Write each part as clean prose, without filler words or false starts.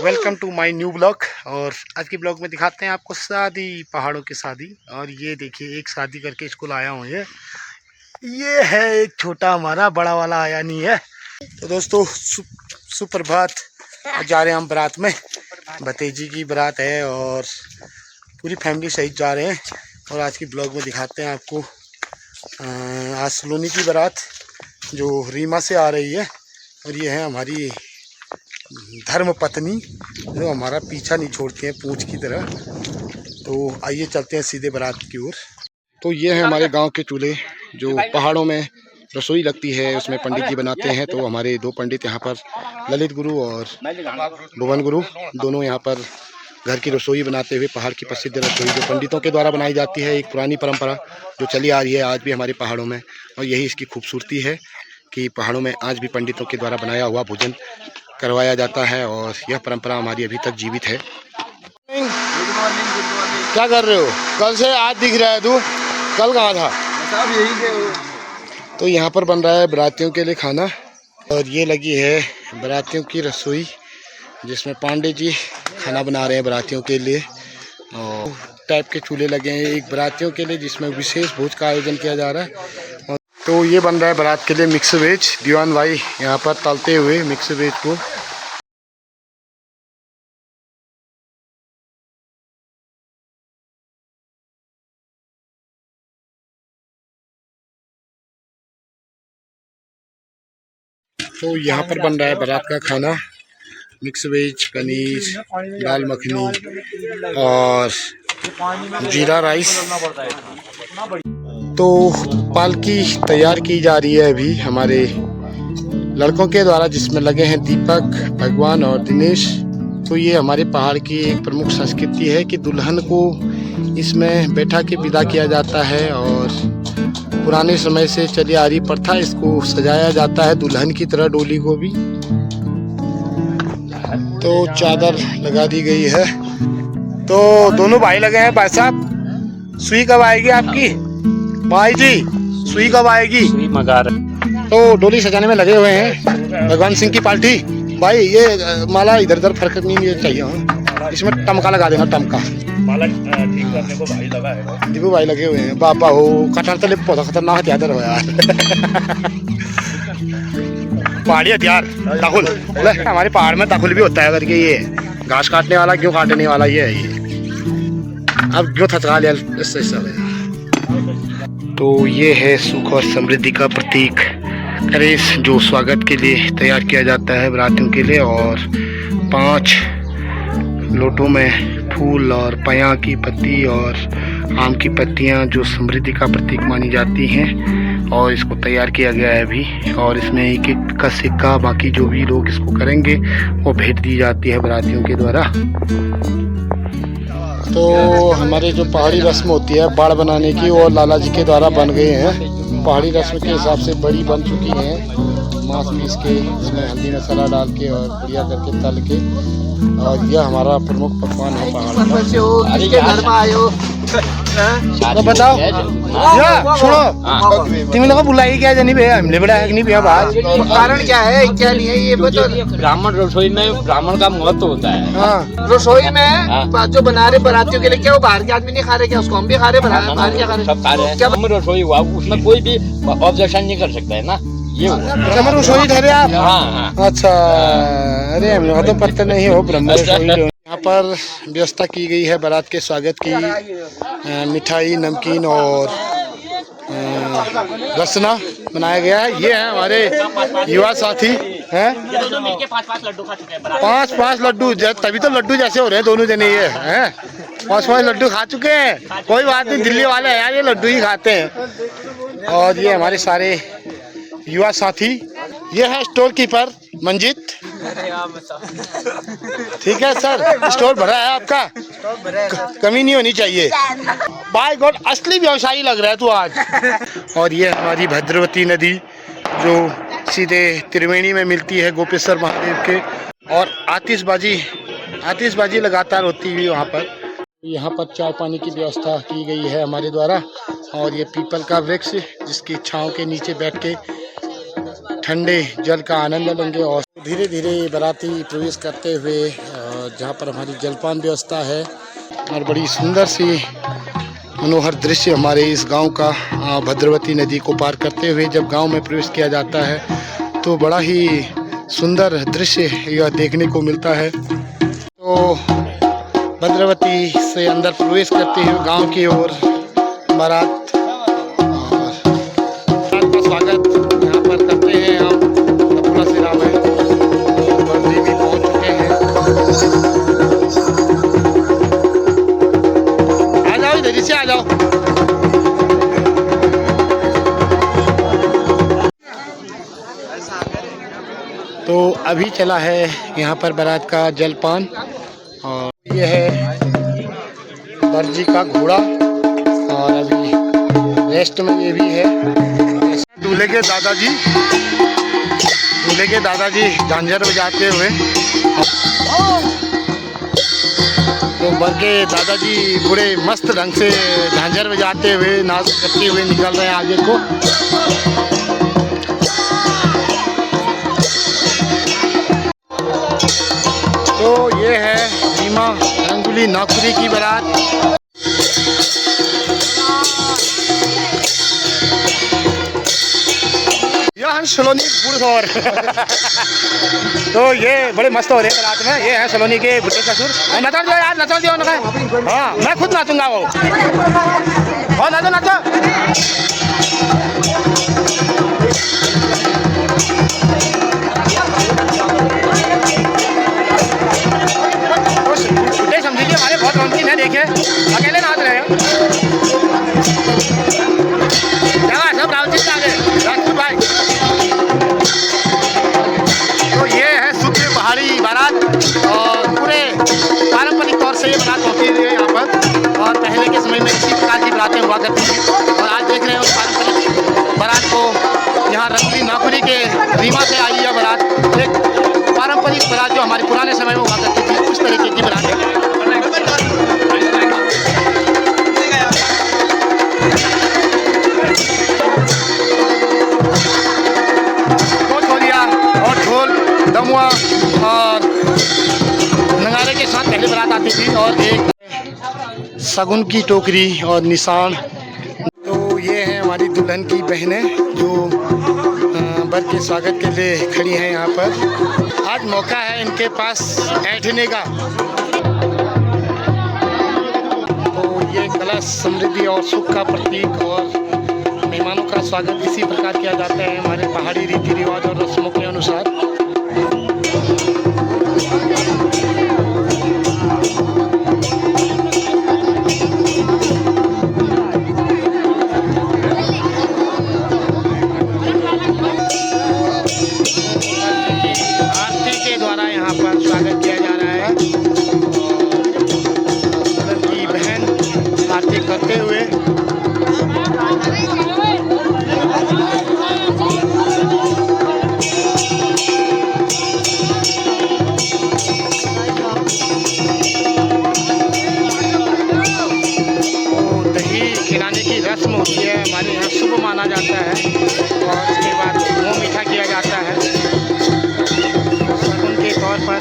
Welcome to my new blog. और आज के ब्लॉग में दिखाते हैं आपको शादी, पहाड़ों की शादी। और ये देखिए एक शादी करके स्कूल आया हूँ। ये है एक छोटा, हमारा बड़ा वाला आया नहीं है। तो दोस्तों सुप्रभात। जा रहे हैं हम बारात में, भतीजी की बारात है और पूरी फैमिली सहित जा रहे हैं। और आज की ब्लॉग में दिखाते हैं आपको आज सलोनी की बारात जो रीमा से आ रही है। और ये है हमारी धर्म पत्नी जो हमारा पीछा नहीं छोड़ती हैं पूंछ की तरह। तो आइए चलते हैं सीधे बारात की ओर। तो ये है हमारे गांव के चूल्हे जो पहाड़ों में रसोई लगती है, उसमें पंडित जी बनाते हैं। तो हमारे दो पंडित यहाँ पर, ललित गुरु और भुवन गुरु, दोनों यहाँ पर घर की रसोई बनाते हुए पहाड़ की प्रसिद्ध रसोई जो पंडितों के द्वारा बनाई जाती है, एक पुरानी परंपरा जो चली आ रही है आज भी हमारे पहाड़ों में। और यही इसकी खूबसूरती है कि पहाड़ों में आज भी पंडितों के द्वारा बनाया हुआ भोजन करवाया जाता है और यह परंपरा हमारी अभी तक जीवित है। क्या कर रहे हो? कल से आज दिख रहा है तू, कल कहाँ था? तो यहाँ पर बन रहा है बारातियों के लिए खाना। और ये लगी है बारातियों की रसोई जिसमें पांडे जी खाना बना रहे हैं बारातियों के लिए। और टाइप के चूल्हे लगे हैं एक बारातियों के लिए जिसमें विशेष भोज का आयोजन किया जा रहा है। तो ये बन रहा है बारात के लिए मिक्स वेज। दीवान भाई यहाँ पर तलते हुए मिक्स वेज को। तो यहाँ पर बन रहा है बारात का खाना, मिक्स वेज, पनीर, दाल मखनी और जीरा राइस। तो पालकी तैयार की जा रही है अभी हमारे लड़कों के द्वारा जिसमें लगे हैं दीपक, भगवान और दिनेश। तो ये हमारे पहाड़ की एक प्रमुख संस्कृति है कि दुल्हन को इसमें बैठा के विदा किया जाता है। और पुराने समय से चली आ रही प्रथा, इसको सजाया जाता है दुल्हन की तरह डोली को भी। तो चादर लगा दी गई है। तो दोनों भाई लगे हैं। भाई साहब सुई कब आएगी आपकी? भाई जी सुई कब आएगी? सुई मंगा रहे। तो डोली सजाने में लगे हुए हैं भगवान सिंह की पार्टी। भाई ये माला इधर उधर फर्क नहीं चाहिए, इसमें टमका लगा देना। टमका माला ठीक करने को भाई लगा है, दीपू भाई लगे हुए हैं। बाबा हो कटार तले बहुत खतरनाक हथियार हो यार। पहाड़ी हथियार दाखुल, हमारे पहाड़ में दाखुल भी होता है करके। ये घास काटने वाला, क्यों काटने वाला ये है। ये अब क्यों थका लिया इससे। तो ये है सुख और समृद्धि का प्रतीक करेस जो स्वागत के लिए तैयार किया जाता है बारातियों के लिए। और 5 लोटों में फूल और पया की पत्ती और आम की पत्तियां जो समृद्धि का प्रतीक मानी जाती हैं। और इसको तैयार किया गया है अभी। और इसमें एक एक का सिक्का, बाकी जो भी लोग इसको करेंगे वो भेंट दी जाती है बारातियों के द्वारा। तो हमारे जो पहाड़ी रस्म होती है बाड़ बनाने की, वो लाला जी के द्वारा बन गए हैं। पहाड़ी रस्म के हिसाब से बड़ी बन चुकी हैं, मांस पीस के इसमें हल्दी मसाला डाल के और बढ़िया करके तल के। और यह हमारा प्रमुख पकवान है पहाड़ का। तो बताओ सुनो, तुम लोग बुलाई क्या जानी भैया? हमने बड़ा है नहीं भैया बात। कारण क्या है, क्या नहीं है ये बताओ। ब्राह्मण रसोई में ब्राह्मण का महत्व होता है। हाँ। रसोई में जो बना रहे बारातियों के लिए, क्या वो बाहर के आदमी नहीं खा रहे? क्या उसको हम भी खा रहे? बाहर क्या खा रहे? सब खा रहे हैं। क्या रसोई हुआ उसमें कोई भी ऑब्जेक्शन नहीं कर सकता है ना। ये रसोई ठहरे आप? हाँ। अच्छा, अरे हम लोग तो पता नहीं हो ब्रह्म रसोई। यहाँ पर व्यवस्था की गई है बारात के स्वागत की, मिठाई, नमकीन और रसना बनाया गया है। ये है हमारे युवा साथी हैं, 5 लड्डू, तभी तो लड्डू जैसे हो रहे हैं दोनों जने। ये हैं 5 लड्डू खा चुके हैं। कोई बात नहीं, दिल्ली वाले हैं यार, ये लड्डू ही खाते हैं। और ये हमारे सारे युवा साथी। ये है स्टोर कीपर मंजीत। ठीक है सर, स्टोर भरा है आपका, कमी नहीं होनी चाहिए। बाय गॉड असली व्यवसायी लग रहा है तू आज। और ये हमारी भद्रवती नदी जो सीधे त्रिवेणी में मिलती है गोपेश्वर महादेव के। और आतिशबाजी लगातार होती हुई वहाँ पर। यहाँ पर चाय पानी की व्यवस्था की गई है हमारे द्वारा। और ये पीपल का वृक्ष जिसकी छांव के नीचे बैठ के ठंडे जल का आनंद लेंगे। और धीरे धीरे बाराती प्रवेश करते हुए और जहाँ पर हमारी जलपान व्यवस्था है और बड़ी सुंदर सी मनोहर दृश्य हमारे इस गांव का। भद्रवती नदी को पार करते हुए जब गांव में प्रवेश किया जाता है तो बड़ा ही सुंदर दृश्य यह देखने को मिलता है। तो भद्रवती से अंदर प्रवेश करते हुए गांव की ओर बारात का स्वागत यहाँ पर करते हैं हम। पूरा सिराम है, बर्दी भी पहुँच चुके हैं। आ जाओ, इधर से आ जाओ। तो अभी चला है यहाँ पर बारात का जलपान और ये है दर्जी का घोड़ा और अभी रेस्ट में ये भी है। दूल्हे के दादाजी झांझर बजाते हुए, तो बर के दादाजी बड़े मस्त ढंग से झांझर बजाते हुए नाच करते हुए निकल रहे हैं आगे को। तो ये है रीमा रंगुली नाकुरी की बारात। यह सलोनी बुढ़ौर तो ये बड़े मस्त हो रहे हैं रात में। ये है सलोनी के बुढ़े ससुर। नचा दो यार, नचा दो ना। हाँ, मैं खुद नाचूंगा वो। और नाचो नाचो। बुढ़े समझिए हमारे बहुत रौनकीन है, देखे अकेले नाच रहे हैं। सब रावजी आ गए, राजपूत भाई। तो ये है शुद्ध पहाड़ी बारात और पूरे पारंपरिक तौर से ये बारात होती है यहाँ पर। और पहले के समय में इसी प्रकार की बारातें हुआ करती थी और आज देख रहे हैं उस पारंपरिक बारात को। यहाँ रंगली नाकुरी के रीमा से आई है बारात, एक पारंपरिक बारात जो हमारे पुराने समय में हुआ करती थी, उस तरीके की बारात है। और ढोल दमुआ और नगाड़े के साथ पहले बारात आती थी और एक शगुन की टोकरी और निशान। तो ये हैं हमारी दुल्हन की बहनें जो बर के स्वागत के लिए खड़ी हैं यहाँ पर। आज मौका है इनके पास ऐंठने का। तो ये कलश समृद्धि और सुख का प्रतीक और मेहमानों का स्वागत इसी प्रकार किया जाता है हमारे पहाड़ी रीति रिवाज और रस्मों के अनुसार। आरती के द्वारा यहाँ पर स्वागत किया जा रहा है। उनकी बहन आरती करते हुए रस्म होती है हमारे यहाँ, शुभ माना जाता है। और उसके बाद मुँह मीठा किया जाता है शगुन के तौर पर।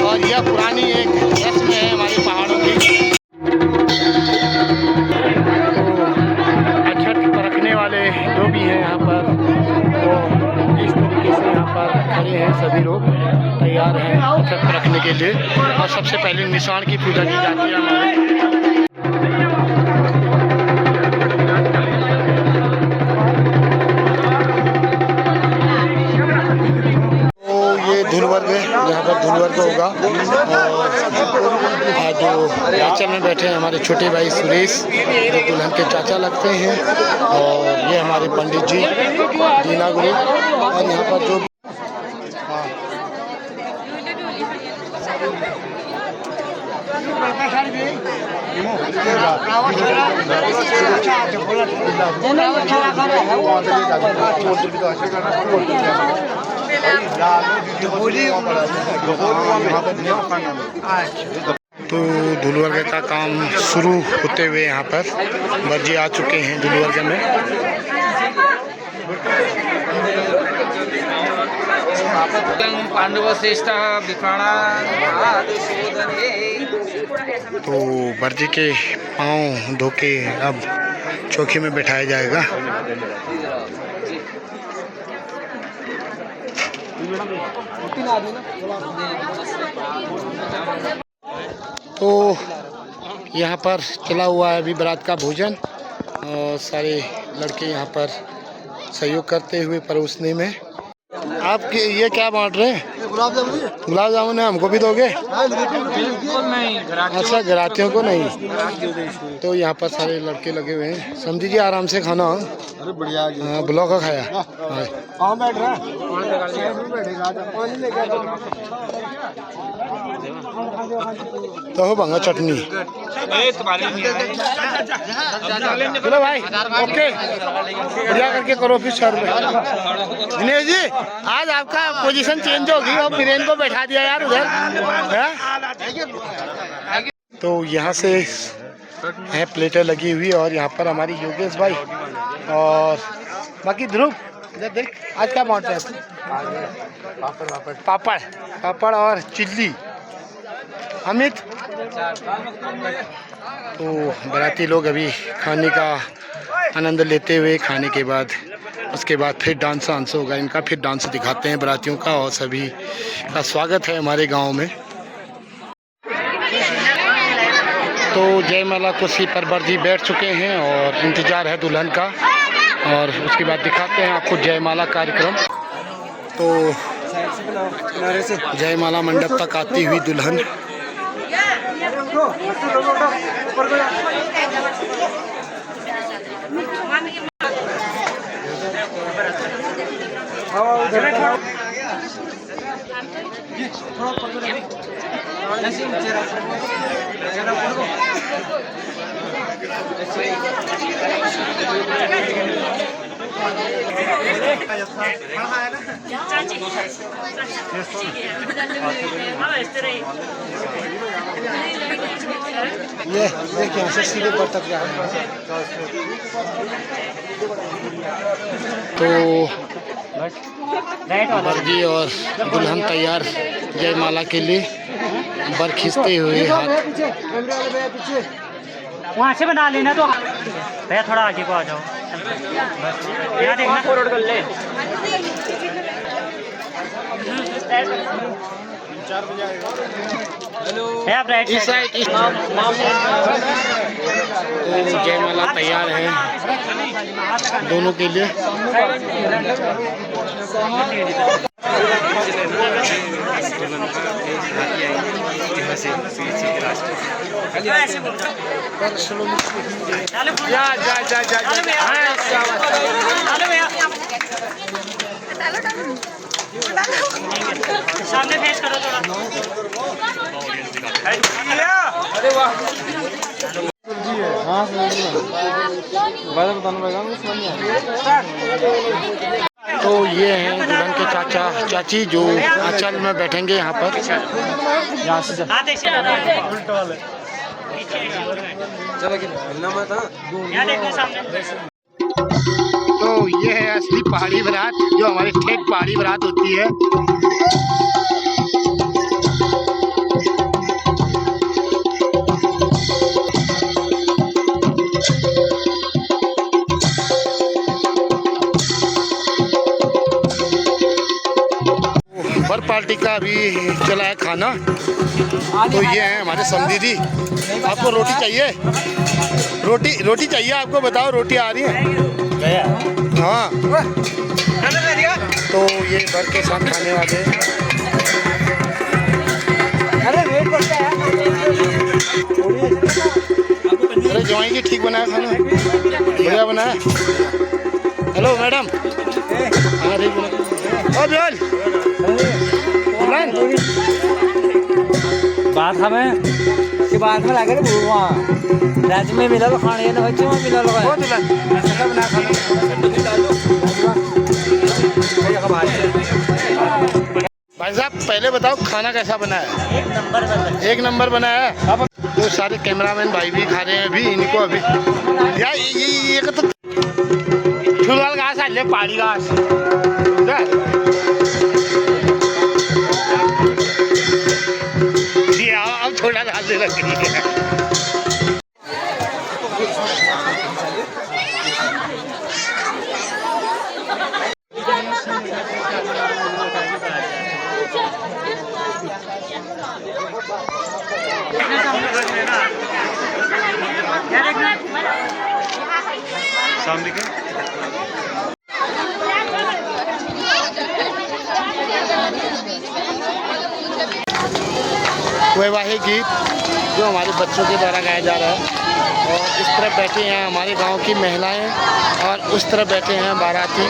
और यह पुरानी एक रस्म है हमारे पहाड़ों की। तो अक्षत परखने वाले जो भी हैं यहाँ पर, वो इस तरीके से यहाँ पर खड़े हैं। सभी लोग तैयार हैं अक्षत परखने के लिए और सबसे पहले निशान की पूजा की जाती है हमारे। धुल वर्ग है, यहाँ पर धुल वर्ग होगा। और आज जो आंचल में बैठे हैं हमारे छोटे भाई सुरेश, जो दुल्हन के चाचा लगते हैं, और ये हमारे पंडित जी दीना गुरु। और यहाँ पर जो तो धुलवर्ग का काम शुरू होते हुए यहाँ पर बर्जी आ चुके हैं धुलवर्ग में। पांडव श्रेष्ठ तो बर्जी के पाँव धो के अब चौकी में बैठाया जाएगा। तो यहाँ पर चला हुआ है अभी बारात का भोजन और सारे लड़के यहाँ पर सहयोग करते हुए परोसने में। आपके ये क्या बांट रहे हैं? गुलाब जामुन है, हमको भी दोगे? बिल्कुल नहीं, अच्छा, घरातियों को नहीं। तो यहाँ पर सारे लड़के लगे हुए हैं। समझी जी आराम से खाना। अरे बढ़िया। हाँ, ब्लॉक का खाया। हाँ बैठ रहा तो हो भंगा चटनी। चलो भाई, ओके, बढ़िया करके करो फिर सर में। दिनेश जी, आज आपका पोजीशन चेंज होगी और बीरेन को बैठा दिया यार उधर। तो यहाँ से है प्लेटें लगी हुई और यहाँ पर हमारी योगेश भाई और बाकी ध्रुव इधर देख, आज क्या बांट रहे हैं? पापड़ पापड़ और चिल्ली। अमित, तो बाराती लोग अभी खाने का आनंद लेते हुए, खाने के बाद उसके बाद फिर डांस वांस होगा इनका, फिर डांस दिखाते हैं बारातियों का और सभी का स्वागत है हमारे गांव में। तो जयमाला कुर्सी पर बर्जी बैठ चुके हैं और इंतज़ार है दुल्हन का और उसके बाद दिखाते हैं आपको जयमाला कार्यक्रम। तो जयमाला मंडप तक आती हुई दुल्हन। ये देखिए यहाँ से सीधे पर तक जा रहे हैं। तो बर्जी और दुल्हन तैयार जयमाला के लिए, बर खींचते हुए हाथ। वहाँ से बना लेना। तो भैया थोड़ा आगे को आ जाओ, यहाँ देखना फॉरवर्ड कर ले। इस साइड जयमाला तैयार है दोनों के लिए। सामने फेस करो थोड़ा। अरे वाह, तो ये हैं दुल्हन के चाचा चाची जो आंचल में बैठेंगे यहाँ पर। तो ये है असली पहाड़ी बारात, जो हमारी ठेठ पहाड़ी बारात होती है। बर पार्टी का अभी चला है खाना। तो ये है हमारे समधी जी। आपको रोटी चाहिए? रोटी चाहिए आपको? बताओ, रोटी आ रही है? हाँ, तो ये बर के साथ खाने वाले। अरे जवाई जी, ठीक बनाया खाना? बढ़िया बनाया। Hello madam. हाँ ठीक बना। बात हमें के बाद में लगे वहाँ रात में मिला लो खाने ना बच्चे वहाँ मिला लो वो दुल्हन ऐसा बना खाना। भाई साहब पहले बताओ खाना कैसा बना है? एक नंबर बना है। अब तो सारे कैमरामैन भाई भी खा रहे हैं अभी इनको अभी यार ये तो फुलवाल घास आ ले पहाड़ी घास जी अब थोड़ा घास दे लग गई है। सामने के वैवाहिक गीत जो हमारे बच्चों के द्वारा गाया जा रहा है और इस तरफ बैठे हैं हमारे गांव की महिलाएं और उस तरफ बैठे हैं बाराती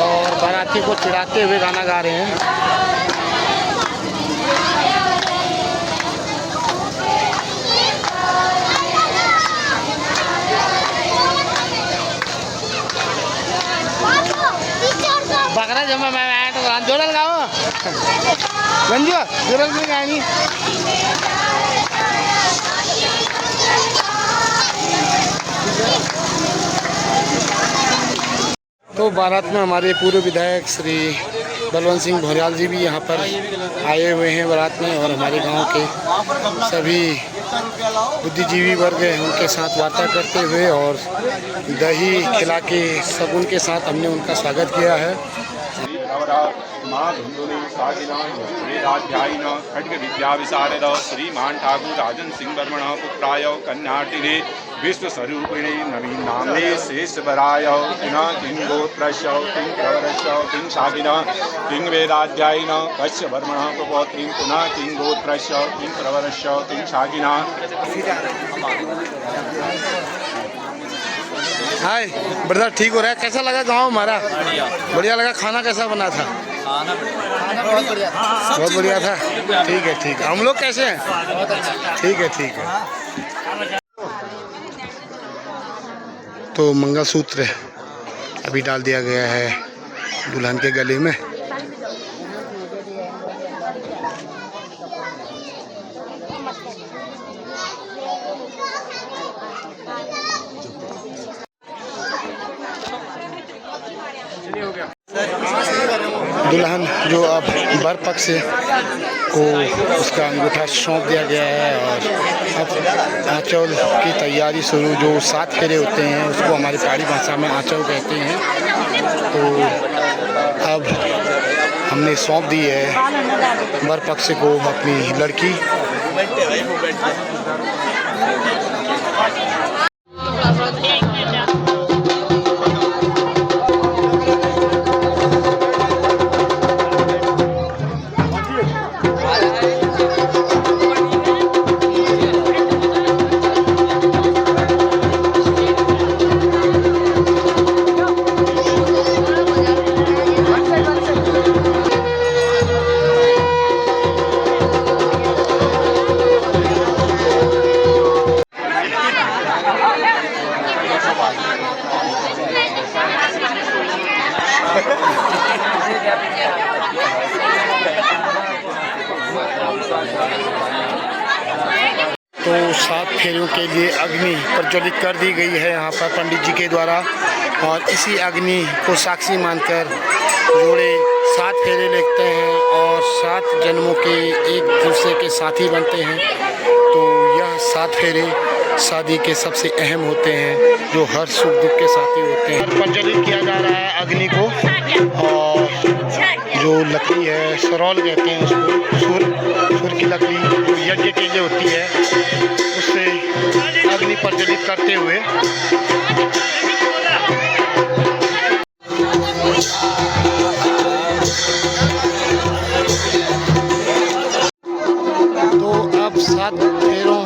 और बाराती को चिढ़ाते हुए गाना गा रहे हैं। बकरा जमा मैं आया तो जोड़ल गाओ गंजो जोड़ल भी गानी। तो बारात में हमारे पूर्व विधायक श्री बलवंत सिंह भौर्याल जी भी यहाँ पर आए हुए हैं बारात में और हमारे गांव के सभी बुद्धिजीवी वर्ग हैं उनके साथ वार्ता करते हुए और दही खिला के सब उनके साथ हमने उनका स्वागत किया है। खड्ग विद्या विशारद श्रीमान ठाकुर राजन सिंह वर्मण पुत्राय कन्याटिने विश्व स्वरूपिणे नवीन नामने शेष बराय पुनः किं गोत्रस्य किं प्रवरस्य किं शागिन किं वेदाध्यायिन कस्य वर्मण प्रपौत्रीं पुनः किं गोत्रस्य किं प्रवरस्य किं शागिना। हाय ब्रदर ठीक हो रहा है? कैसा लगा गांव हमारा? बढ़िया लगा। खाना कैसा बना था? बहुत बढ़िया था। ठीक है ठीक है। हम लोग कैसे हैं? ठीक है ठीक है। तो मंगलसूत्र अभी डाल दिया गया है दुल्हन के गले में। दुल्हन जो अब बर पक्ष को उसका अंगूठा सौंप दिया गया है और अब आंचल की तैयारी शुरू। जो 7 फेरे होते हैं उसको हमारी पहाड़ी भाषा में आंचल कहते हैं। तो अब हमने सौंप दी है बर पक्ष को अपनी लड़की। तो 7 फेरों के लिए अग्नि प्रज्वलित कर दी गई है यहाँ पर पंडित जी के द्वारा और इसी अग्नि को साक्षी मानकर जोड़े 7 फेरे लेते हैं और 7 जन्मों के एक दूसरे के साथी बनते हैं। तो यह 7 फेरे शादी के सबसे अहम होते हैं जो हर सुख दुख के साथी होते हैं। प्रज्वलित किया जा रहा है अग्नि को और जो लकड़ी है सरौल कहते हैं उसको, सुर की लकड़ी जो यज्ञ के लिए होती है उससे अग्नि प्रज्वलित करते हुए तो अब 7 फेरों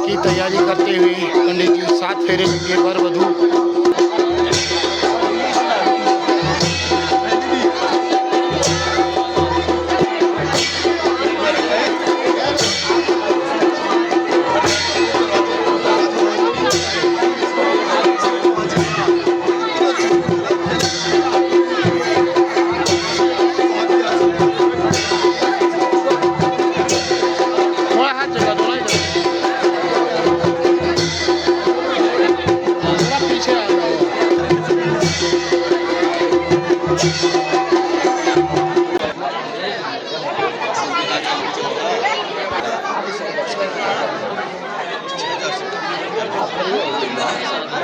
की तैयारी करते हुए पंडित जी 7 फेरे के वर वधू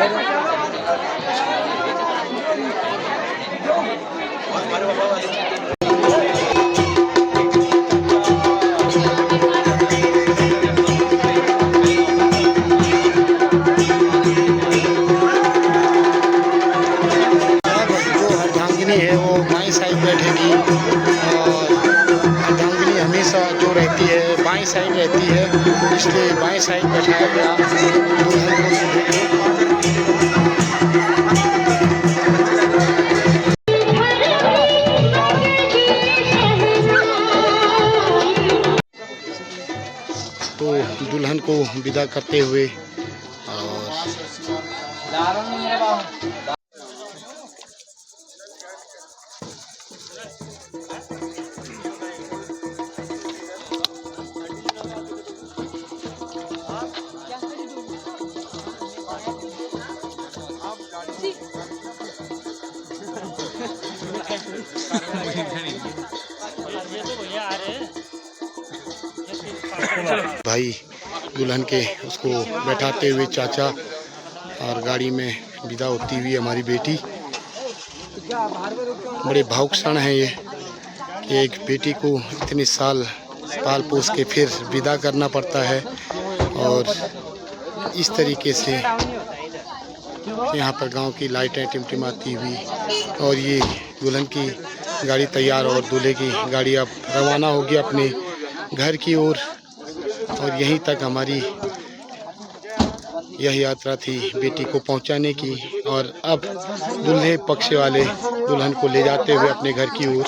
जो अर्धांगिनी है वो बाईं साइड बैठेगी और अर्धांगिनी हमेशा जो रहती है बाईं साइड रहती है, इसलिए बाईं साइड बैठाया गया दुल्हन को। तो दुल्हन को विदा करते हुए और भाई दुल्हन के उसको बैठाते हुए चाचा और गाड़ी में विदा होती हुई हमारी बेटी। बड़े भावुक क्षण है ये कि एक बेटी को इतने साल पाल पोस के फिर विदा करना पड़ता है और इस तरीके से यहाँ पर गांव की लाइटें टिमटिमाती हुई और ये दुल्हन की गाड़ी तैयार और दूल्हे की गाड़ी अब रवाना होगी अपने घर की ओर। और यहीं तक हमारी यह यात्रा थी बेटी को पहुंचाने की और अब दूल्हे पक्ष वाले दुल्हन को ले जाते हुए अपने घर की ओर।